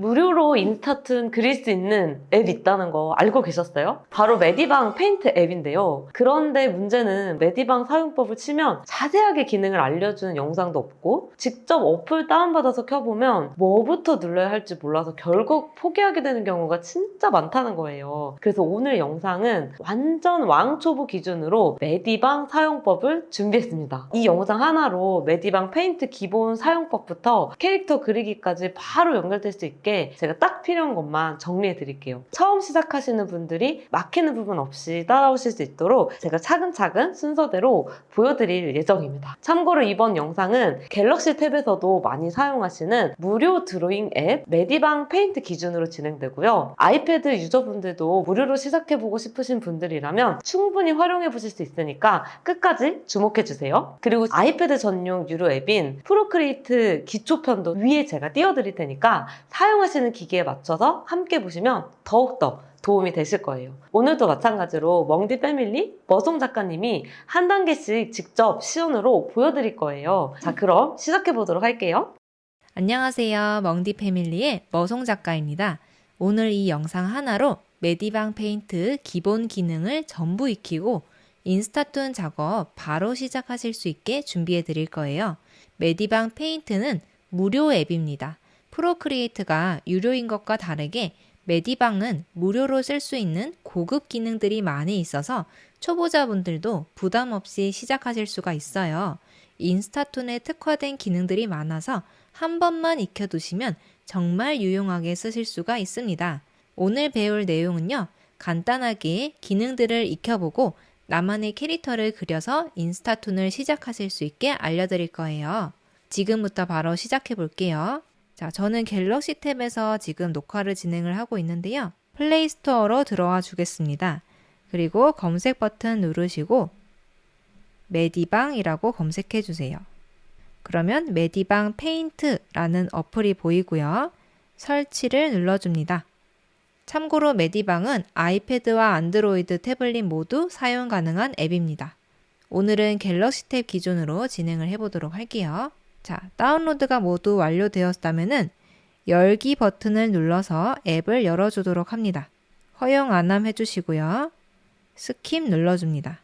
무료로 인스타툰 그릴 수 있는 앱이 있다는 거 알고 계셨어요? 바로 메디방 페인트 앱인데요. 그런데 문제는 메디방 사용법을 치면 자세하게 기능을 알려주는 영상도 없고 직접 어플 다운받아서 켜보면 뭐부터 눌러야 할지 몰라서 결국 포기하게 되는 경우가 진짜 많다는 거예요. 그래서 오늘 영상은 완전 왕초보 기준으로 메디방 사용법을 준비했습니다. 이 영상 하나로 메디방 페인트 기본 사용법부터 캐릭터 그리기까지 바로 연결될 수 있게 제가 딱 필요한 것만 정리해 드릴게요. 처음 시작하시는 분들이 막히는 부분 없이 따라오실 수 있도록 제가 차근차근 순서대로 보여드릴 예정입니다. 참고로 이번 영상은 갤럭시 탭에서도 많이 사용하시는 무료 드로잉 앱 메디방 페인트 기준으로 진행되고요. 아이패드 유저분들도 무료로 시작해보고 싶으신 분들이라면 충분히 활용해 보실 수 있으니까 끝까지 주목해 주세요. 그리고 아이패드 전용 유료 앱인 프로크리에이트 기초편도 위에 제가 띄워드릴 테니까 사용하시는 기기에 맞춰서 함께 보시면 더욱더 도움이 되실 거예요. 오늘도 마찬가지로 멍디 패밀리 머송 작가님이 한 단계씩 직접 시연으로 보여드릴 거예요. 자, 그럼 시작해 보도록 할게요. 안녕하세요. 멍디 패밀리의 머송 작가입니다. 오늘 이 영상 하나로 메디방 페인트 기본 기능을 전부 익히고 인스타툰 작업 바로 시작하실 수 있게 준비해 드릴 거예요. 메디방 페인트는 무료 앱입니다. 프로크리에이트가 유료인 것과 다르게 메디방은 무료로 쓸 수 있는 고급 기능들이 많이 있어서 초보자분들도 부담 없이 시작하실 수가 있어요. 인스타툰에 특화된 기능들이 많아서 한 번만 익혀두시면 정말 유용하게 쓰실 수가 있습니다. 오늘 배울 내용은요, 간단하게 기능들을 익혀보고 나만의 캐릭터를 그려서 인스타툰을 시작하실 수 있게 알려드릴 거예요. 지금부터 바로 시작해 볼게요. 자, 저는 갤럭시 탭에서 지금 녹화를 진행을 하고 있는데요. 플레이스토어로 들어와 주겠습니다. 그리고 검색 버튼 누르시고 메디방이라고 검색해 주세요. 그러면 메디방 페인트라는 어플이 보이고요. 설치를 눌러줍니다. 참고로 메디방은 아이패드와 안드로이드 태블릿 모두 사용 가능한 앱입니다. 오늘은 갤럭시 탭 기준으로 진행을 해보도록 할게요. 자, 다운로드가 모두 완료되었다면 열기 버튼을 눌러서 앱을 열어주도록 합니다. 허용 안함 해주시고요. 스킵 눌러줍니다.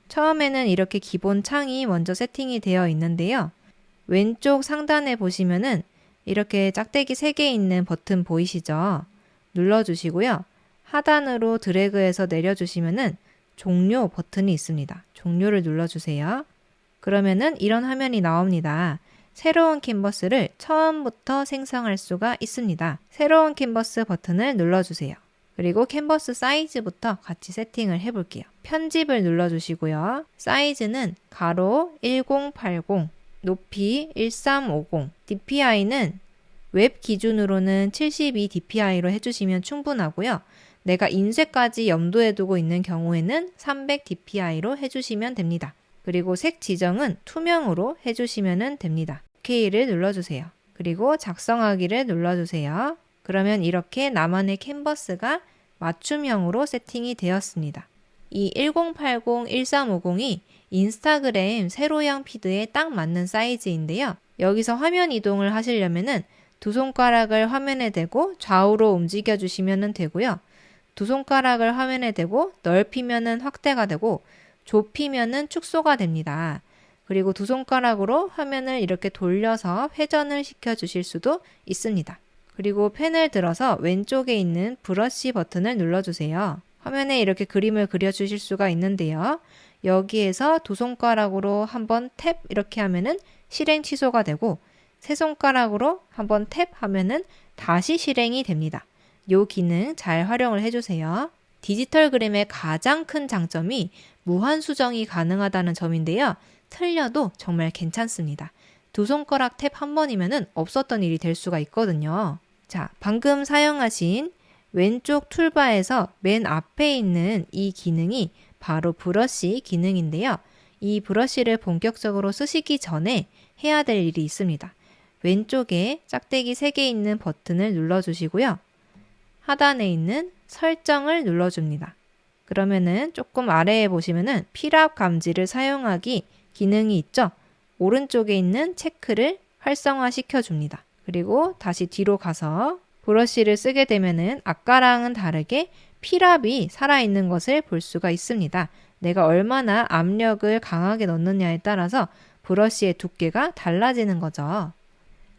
처음에는 이렇게 기본 창이 먼저 세팅이 되어 있는데요. 왼쪽 상단에 보시면은 이렇게 짝대기 3개 있는 버튼 보이시죠? 눌러주시고요. 하단으로 드래그해서 내려주시면은 종료 버튼이 있습니다. 종료를 눌러주세요. 그러면은 이런 화면이 나옵니다. 새로운 캔버스를 처음부터 생성할 수가 있습니다. 새로운 캔버스 버튼을 눌러주세요. 그리고 캔버스 사이즈부터 같이 세팅을 해볼게요. 편집을 눌러주시고요. 사이즈는 가로 1080, 높이 1350, DPI는 웹 기준으로는 72 DPI로 해주시면 충분하고요. 내가 인쇄까지 염두에 두고 있는 경우에는 300 DPI로 해주시면 됩니다. 그리고 색 지정은 투명으로 해주시면 됩니다. OK를 눌러주세요. 그리고 작성하기를 눌러주세요. 그러면 이렇게 나만의 캔버스가 맞춤형으로 세팅이 되었습니다. 이 1080, 1350이 인스타그램 세로형 피드에 딱 맞는 사이즈인데요. 여기서 화면 이동을 하시려면은 두 손가락을 화면에 대고 좌우로 움직여 주시면 되고요. 두 손가락을 화면에 대고 넓히면 확대가 되고 좁히면 축소가 됩니다. 그리고 두 손가락으로 화면을 이렇게 돌려서 회전을 시켜 주실 수도 있습니다. 그리고 펜을 들어서 왼쪽에 있는 브러쉬 버튼을 눌러주세요. 화면에 이렇게 그림을 그려주실 수가 있는데요. 여기에서 두 손가락으로 한번 탭 이렇게 하면은 실행 취소가 되고 세 손가락으로 한번 탭 하면은 다시 실행이 됩니다. 이 기능 잘 활용을 해주세요. 디지털 그림의 가장 큰 장점이 무한 수정이 가능하다는 점인데요. 틀려도 정말 괜찮습니다. 두 손가락 탭 한 번이면 없었던 일이 될 수가 있거든요. 자, 방금 사용하신 왼쪽 툴바에서 맨 앞에 있는 이 기능이 바로 브러쉬 기능인데요. 이 브러쉬를 본격적으로 쓰시기 전에 해야 될 일이 있습니다. 왼쪽에 짝대기 3개 있는 버튼을 눌러주시고요. 하단에 있는 설정을 눌러줍니다. 그러면은 조금 아래에 보시면은 필압 감지를 사용하기 기능이 있죠. 오른쪽에 있는 체크를 활성화 시켜줍니다. 그리고 다시 뒤로 가서 브러쉬를 쓰게 되면은 아까랑은 다르게 피랍이 살아있는 것을 볼 수가 있습니다. 내가 얼마나 압력을 강하게 넣느냐에 따라서 브러쉬의 두께가 달라지는 거죠.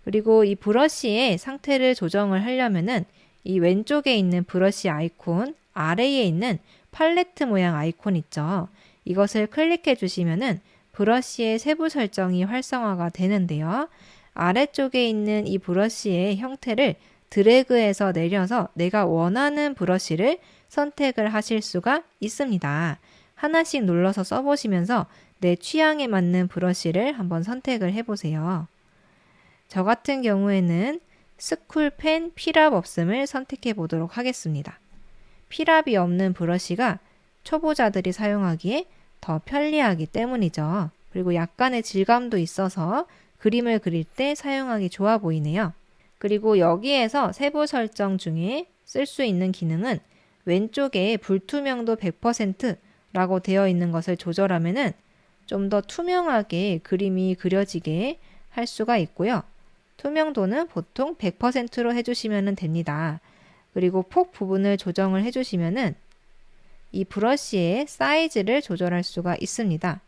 그리고 이 브러쉬의 상태를 조정을 하려면은 이 왼쪽에 있는 브러쉬 아이콘 아래에 있는 팔레트 모양 아이콘 있죠. 이것을 클릭해 주시면은 브러쉬의 세부 설정이 활성화가 되는데요. 아래쪽에 있는 이 브러쉬의 형태를 드래그해서 내려서 내가 원하는 브러쉬를 선택을 하실 수가 있습니다. 하나씩 눌러서 써보시면서 내 취향에 맞는 브러쉬를 한번 선택을 해보세요. 저 같은 경우에는 스쿨펜 피랍 없음을 선택해 보도록 하겠습니다. 피랍이 없는 브러쉬가 초보자들이 사용하기에 더 편리하기 때문이죠. 그리고 약간의 질감도 있어서 그림을 그릴 때 사용하기 좋아 보이네요. 그리고 여기에서 세부 설정 중에 쓸 수 있는 기능은 왼쪽에 불투명도 100%라고 되어 있는 것을 조절하면은 좀 더 투명하게 그림이 그려지게 할 수가 있고요. 투명도는 보통 100%로 해주시면 됩니다. 그리고 폭 부분을 조정을 해주시면은 이 브러쉬의 사이즈를 조절할 수가 있습니다.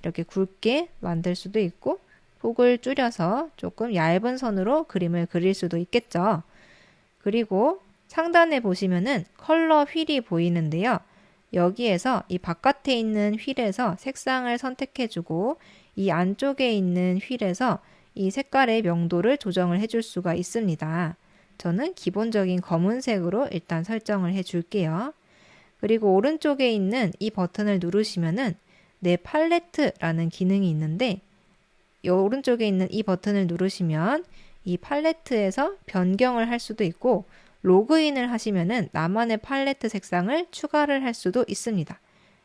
이렇게 굵게 만들 수도 있고 폭을 줄여서 조금 얇은 선으로 그림을 그릴 수도 있겠죠. 그리고 상단에 보시면은 컬러 휠이 보이는데요. 여기에서 이 바깥에 있는 휠에서 색상을 선택해주고 이 안쪽에 있는 휠에서 이 색깔의 명도를 조정을 해줄 수가 있습니다. 저는 기본적인 검은색으로 일단 설정을 해줄게요. 그리고 오른쪽에 있는 이 버튼을 누르시면은 내 팔레트라는 기능이 있는데 이 오른쪽에 있는 이 버튼을 누르시면 이 팔레트에서 변경을 할 수도 있고 로그인을 하시면은 나만의 팔레트 색상을 추가를 할 수도 있습니다.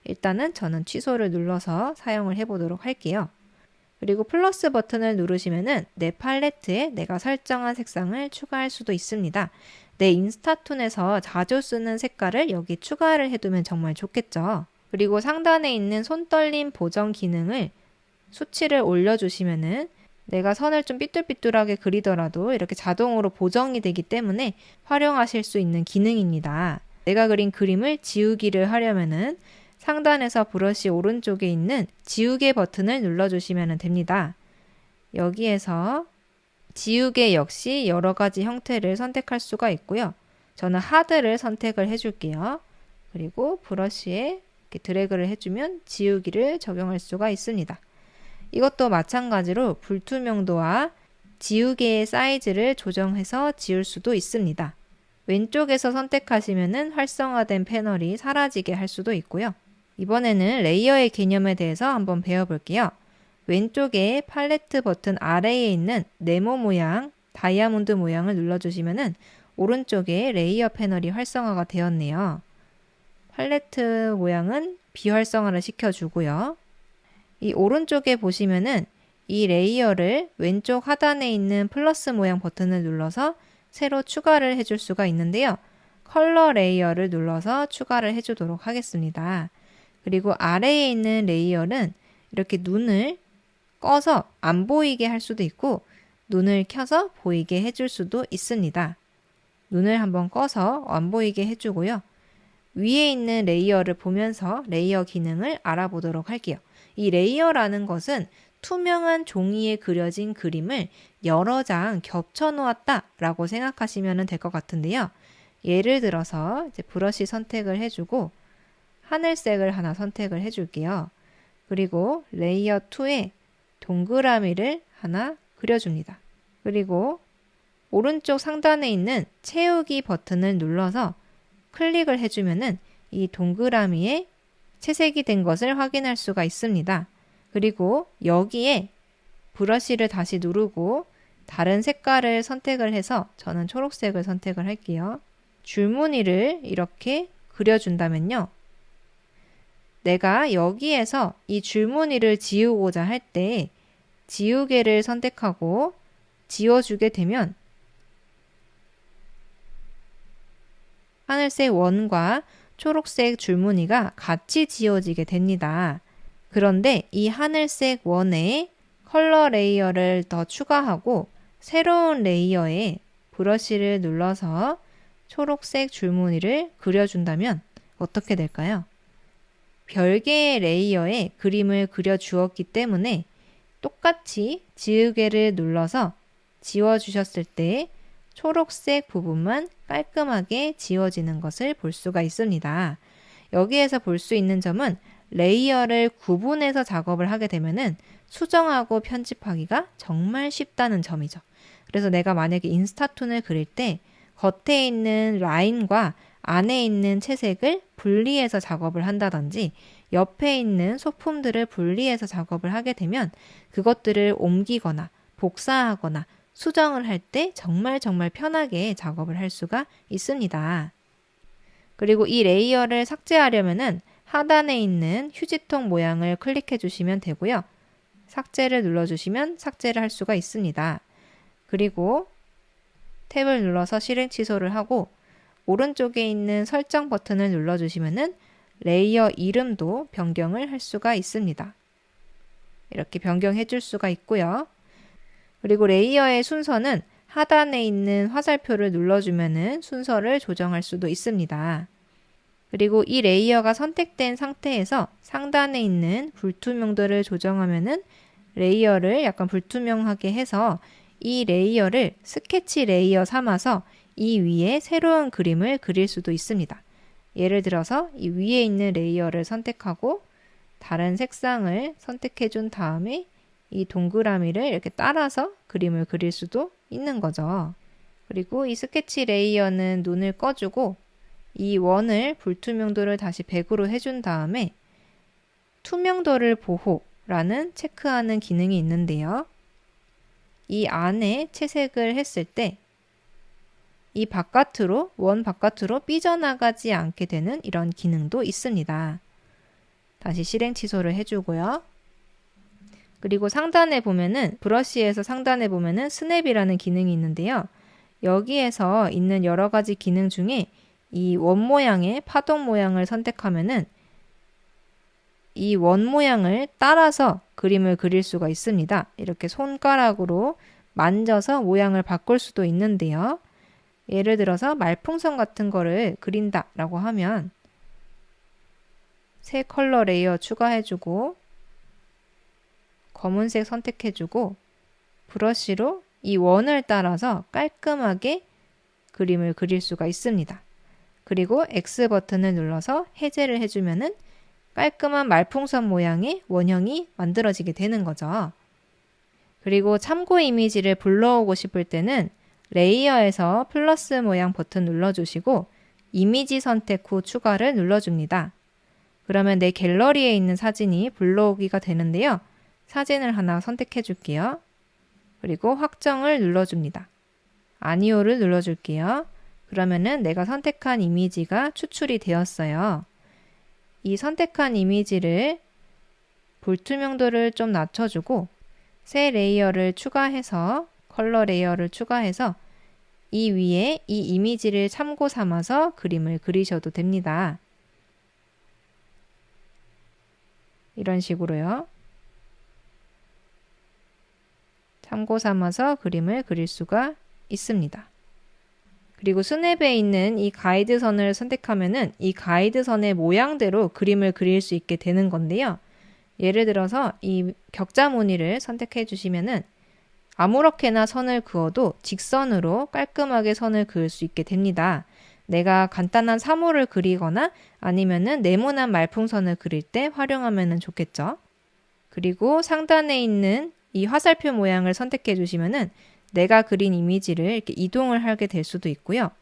일단은 저는 취소를 눌러서 사용을 해보도록 할게요. 그리고 플러스 버튼을 누르시면은 내 팔레트에 내가 설정한 색상을 추가할 수도 있습니다. 내 인스타툰에서 자주 쓰는 색깔을 여기 추가를 해두면 정말 좋겠죠. 그리고 상단에 있는 손떨림 보정 기능을 수치를 올려주시면은 내가 선을 좀 삐뚤삐뚤하게 그리더라도 이렇게 자동으로 보정이 되기 때문에 활용하실 수 있는 기능입니다. 내가 그린 그림을 지우기를 하려면은 상단에서 브러쉬 오른쪽에 있는 지우개 버튼을 눌러주시면 됩니다. 여기에서 지우개 역시 여러 가지 형태를 선택할 수가 있고요. 저는 하드를 선택을 해줄게요. 그리고 브러쉬에 이렇게 드래그를 해주면 지우기를 적용할 수가 있습니다. 이것도 마찬가지로 불투명도와 지우개의 사이즈를 조정해서 지울 수도 있습니다. 왼쪽에서 선택하시면 활성화된 패널이 사라지게 할 수도 있고요. 이번에는 레이어의 개념에 대해서 한번 배워볼게요. 왼쪽에 팔레트 버튼 아래에 있는 네모 모양, 다이아몬드 모양을 눌러주시면 오른쪽에 레이어 패널이 활성화가 되었네요. 팔레트 모양은 비활성화를 시켜주고요. 이 오른쪽에 보시면은 이 레이어를 왼쪽 하단에 있는 플러스 모양 버튼을 눌러서 새로 추가를 해줄 수가 있는데요. 컬러 레이어를 눌러서 추가를 해주도록 하겠습니다. 그리고 아래에 있는 레이어는 이렇게 눈을 꺼서 안 보이게 할 수도 있고 눈을 켜서 보이게 해줄 수도 있습니다. 눈을 한번 꺼서 안 보이게 해주고요. 위에 있는 레이어를 보면서 레이어 기능을 알아보도록 할게요. 이 레이어라는 것은 투명한 종이에 그려진 그림을 여러 장 겹쳐 놓았다 라고 생각하시면 될 것 같은데요. 예를 들어서 이제 브러쉬 선택을 해주고 하늘색을 하나 선택을 해줄게요. 그리고 레이어 2에 동그라미를 하나 그려줍니다. 그리고 오른쪽 상단에 있는 채우기 버튼을 눌러서 클릭을 해주면은 이 동그라미에 채색이 된 것을 확인할 수가 있습니다. 그리고 여기에 브러쉬를 다시 누르고 다른 색깔을 선택을 해서 저는 초록색을 선택을 할게요. 줄무늬를 이렇게 그려준다면요. 내가 여기에서 이 줄무늬를 지우고자 할 때 지우개를 선택하고 지워주게 되면 하늘색 원과 초록색 줄무늬가 같이 지워지게 됩니다. 그런데 이 하늘색 원에 컬러 레이어를 더 추가하고 새로운 레이어에 브러쉬를 눌러서 초록색 줄무늬를 그려준다면 어떻게 될까요? 별개의 레이어에 그림을 그려주었기 때문에 똑같이 지우개를 눌러서 지워주셨을 때 초록색 부분만 깔끔하게 지워지는 것을 볼 수가 있습니다. 여기에서 볼 수 있는 점은 레이어를 구분해서 작업을 하게 되면은 수정하고 편집하기가 정말 쉽다는 점이죠. 그래서 내가 만약에 인스타툰을 그릴 때 겉에 있는 라인과 안에 있는 채색을 분리해서 작업을 한다든지 옆에 있는 소품들을 분리해서 작업을 하게 되면 그것들을 옮기거나 복사하거나 수정을 할 때 정말 편하게 작업을 할 수가 있습니다. 그리고 이 레이어를 삭제하려면은 하단에 있는 휴지통 모양을 클릭해 주시면 되고요. 삭제를 눌러주시면 삭제를 할 수가 있습니다. 그리고 탭을 눌러서 실행 취소를 하고 오른쪽에 있는 설정 버튼을 눌러주시면은 레이어 이름도 변경을 할 수가 있습니다. 이렇게 변경해 줄 수가 있고요. 그리고 레이어의 순서는 하단에 있는 화살표를 눌러주면은 순서를 조정할 수도 있습니다. 그리고 이 레이어가 선택된 상태에서 상단에 있는 불투명도를 조정하면은 레이어를 약간 불투명하게 해서 이 레이어를 스케치 레이어 삼아서 이 위에 새로운 그림을 그릴 수도 있습니다. 예를 들어서 이 위에 있는 레이어를 선택하고 다른 색상을 선택해 준 다음에 이 동그라미를 이렇게 따라서 그림을 그릴 수도 있는 거죠. 그리고 이 스케치 레이어는 눈을 꺼주고 이 원을 불투명도를 다시 100으로 해준 다음에 투명도를 보호라는 체크하는 기능이 있는데요. 이 안에 채색을 했을 때 이 바깥으로, 원 바깥으로 삐져나가지 않게 되는 이런 기능도 있습니다. 다시 실행 취소를 해주고요. 그리고 상단에 보면은 브러쉬에서 상단에 보면은 스냅이라는 기능이 있는데요. 여기에서 있는 여러 가지 기능 중에 이 원 모양의 파동 모양을 선택하면은 이 원 모양을 따라서 그림을 그릴 수가 있습니다. 이렇게 손가락으로 만져서 모양을 바꿀 수도 있는데요. 예를 들어서 말풍선 같은 거를 그린다라고 하면 새 컬러 레이어 추가해주고 검은색 선택해주고 브러쉬로 이 원을 따라서 깔끔하게 그림을 그릴 수가 있습니다. 그리고 X 버튼을 눌러서 해제를 해주면은 깔끔한 말풍선 모양의 원형이 만들어지게 되는 거죠. 그리고 참고 이미지를 불러오고 싶을 때는 레이어에서 플러스 모양 버튼 눌러주시고 이미지 선택 후 추가를 눌러줍니다. 그러면 내 갤러리에 있는 사진이 불러오기가 되는데요. 사진을 하나 선택해 줄게요. 그리고 확정을 눌러줍니다. 아니오를 눌러줄게요. 그러면은 내가 선택한 이미지가 추출이 되었어요. 이 선택한 이미지를 불투명도를 좀 낮춰주고 새 레이어를 추가해서 컬러 레이어를 추가해서 이 위에 이 이미지를 참고 삼아서 그림을 그리셔도 됩니다. 이런 식으로요. 참고 삼아서 그림을 그릴 수가 있습니다. 그리고 스냅에 있는 이 가이드선을 선택하면은 이 가이드선의 모양대로 그림을 그릴 수 있게 되는 건데요. 예를 들어서 이 격자 무늬를 선택해 주시면은 아무렇게나 선을 그어도 직선으로 깔끔하게 선을 그을 수 있게 됩니다. 내가 간단한 사물을 그리거나 아니면은 네모난 말풍선을 그릴 때 활용하면 좋겠죠. 그리고 상단에 있는 이 화살표 모양을 선택해 주시면은 내가 그린 이미지를 이렇게 이동을 하게 될 수도 있고요.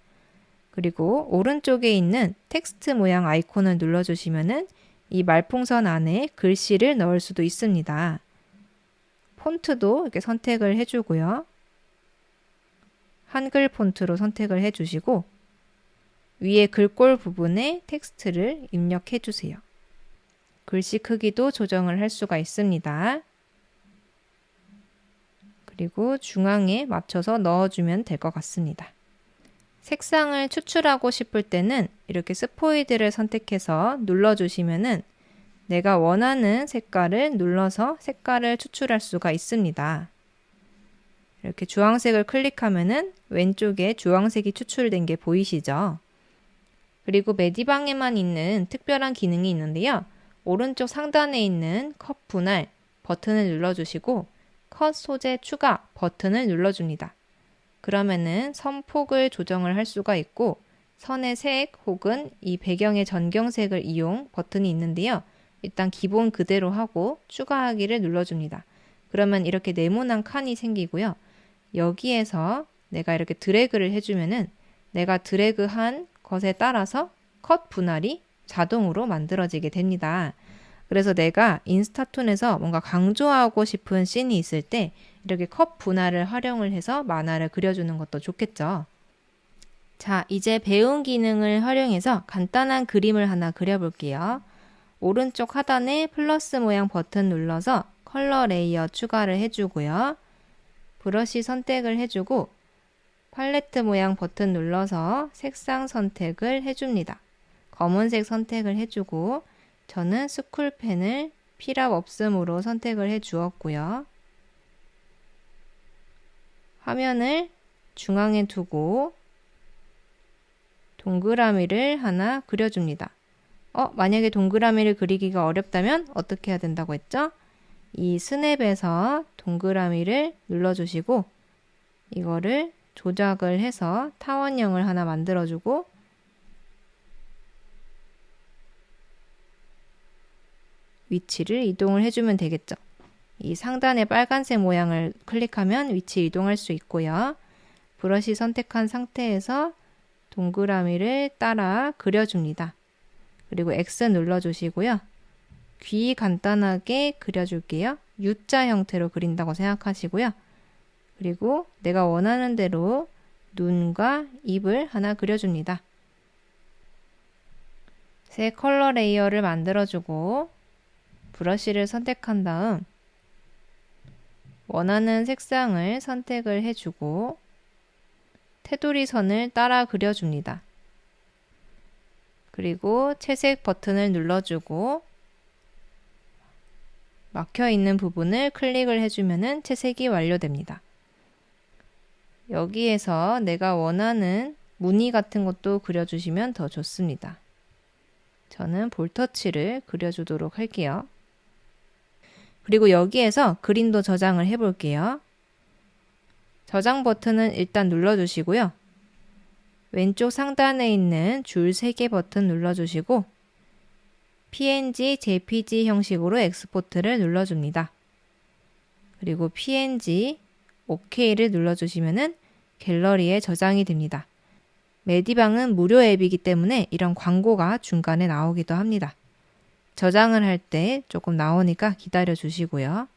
그리고 오른쪽에 있는 텍스트 모양 아이콘을 눌러주시면은 이 말풍선 안에 글씨를 넣을 수도 있습니다. 폰트도 이렇게 선택을 해주고요. 한글 폰트로 선택을 해주시고 위에 글꼴 부분에 텍스트를 입력해 주세요. 글씨 크기도 조정을 할 수가 있습니다. 그리고 중앙에 맞춰서 넣어주면 될 것 같습니다. 색상을 추출하고 싶을 때는 이렇게 스포이드를 선택해서 눌러주시면은 내가 원하는 색깔을 눌러서 색깔을 추출할 수가 있습니다. 이렇게 주황색을 클릭하면은 왼쪽에 주황색이 추출된 게 보이시죠? 그리고 메디방에만 있는 특별한 기능이 있는데요. 오른쪽 상단에 있는 컷 분할 버튼을 눌러주시고 컷 소재 추가 버튼을 눌러줍니다. 그러면은 선폭을 조정을 할 수가 있고 선의 색 혹은 이 배경의 전경색을 이용 버튼이 있는데요. 일단 기본 그대로 하고 추가하기를 눌러줍니다. 그러면 이렇게 네모난 칸이 생기고요. 여기에서 내가 이렇게 드래그를 해주면은 내가 드래그한 것에 따라서 컷 분할이 자동으로 만들어지게 됩니다. 그래서 내가 인스타툰에서 뭔가 강조하고 싶은 씬이 있을 때 이렇게 컷 분할을 활용을 해서 만화를 그려주는 것도 좋겠죠. 자, 이제 배운 기능을 활용해서 간단한 그림을 하나 그려볼게요. 오른쪽 하단에 플러스 모양 버튼 눌러서 컬러 레이어 추가를 해주고요. 브러쉬 선택을 해주고 팔레트 모양 버튼 눌러서 색상 선택을 해줍니다. 검은색 선택을 해주고 저는 스쿨펜을 필압 없음으로 선택을 해 주었고요. 화면을 중앙에 두고 동그라미를 하나 그려줍니다. 만약에 동그라미를 그리기가 어렵다면 어떻게 해야 된다고 했죠? 이 스냅에서 동그라미를 눌러주시고 이거를 조작을 해서 타원형을 하나 만들어주고 위치를 이동을 해주면 되겠죠. 이 상단의 빨간색 모양을 클릭하면 위치 이동할 수 있고요. 브러쉬 선택한 상태에서 동그라미를 따라 그려줍니다. 그리고 X 눌러주시고요. 귀 간단하게 그려줄게요. U자 형태로 그린다고 생각하시고요. 그리고 내가 원하는 대로 눈과 입을 하나 그려줍니다. 새 컬러 레이어를 만들어주고 브러쉬를 선택한 다음 원하는 색상을 선택을 해주고 테두리 선을 따라 그려줍니다. 그리고 채색 버튼을 눌러주고 막혀있는 부분을 클릭을 해주면 채색이 완료됩니다. 여기에서 내가 원하는 무늬 같은 것도 그려주시면 더 좋습니다. 저는 볼터치를 그려주도록 할게요. 그리고 여기에서 그림도 저장을 해볼게요. 저장 버튼은 일단 눌러주시고요. 왼쪽 상단에 있는 줄 3개 버튼 눌러주시고 PNG, JPG 형식으로 엑스포트를 눌러줍니다. 그리고 PNG, OK를 눌러주시면 갤러리에 저장이 됩니다. 메디방은 무료 앱이기 때문에 이런 광고가 중간에 나오기도 합니다. 저장을 할 때 조금 나오니까 기다려 주시고요.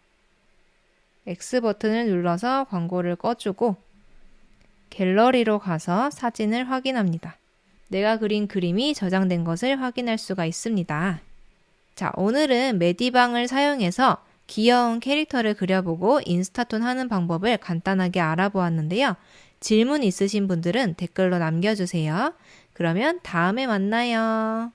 X 버튼을 눌러서 광고를 꺼주고 갤러리로 가서 사진을 확인합니다. 내가 그린 그림이 저장된 것을 확인할 수가 있습니다. 자, 오늘은 메디방을 사용해서 귀여운 캐릭터를 그려보고 인스타툰 하는 방법을 간단하게 알아보았는데요. 질문 있으신 분들은 댓글로 남겨주세요. 그러면 다음에 만나요.